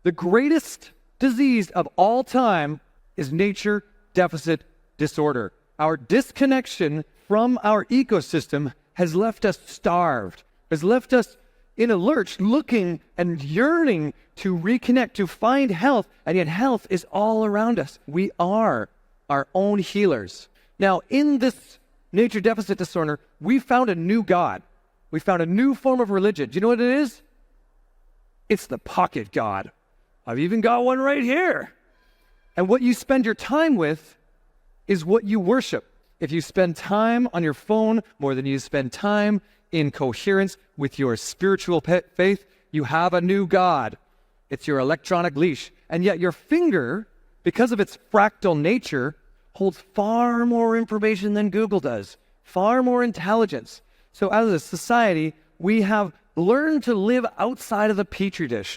The greatest disease of all time is nature deficit disorder. Our disconnection from our ecosystem has left us starved, has left us in a lurch, looking and yearning to reconnect, to find health, and yet health is all around us. We are our own healers. Now, in this nature deficit disorder, we found a new God. We found a new form of religion. Do you know what it is? It's the pocket God. I've even got one right here. And what you spend your time with is what you worship. If you spend time on your phone more than you spend time in coherence with your spiritual faith, you have a new God. It's your electronic leash. And yet your finger, because of its fractal nature, holds far more information than Google does, far more intelligence. So as a society, we have learned to live outside of the petri dish.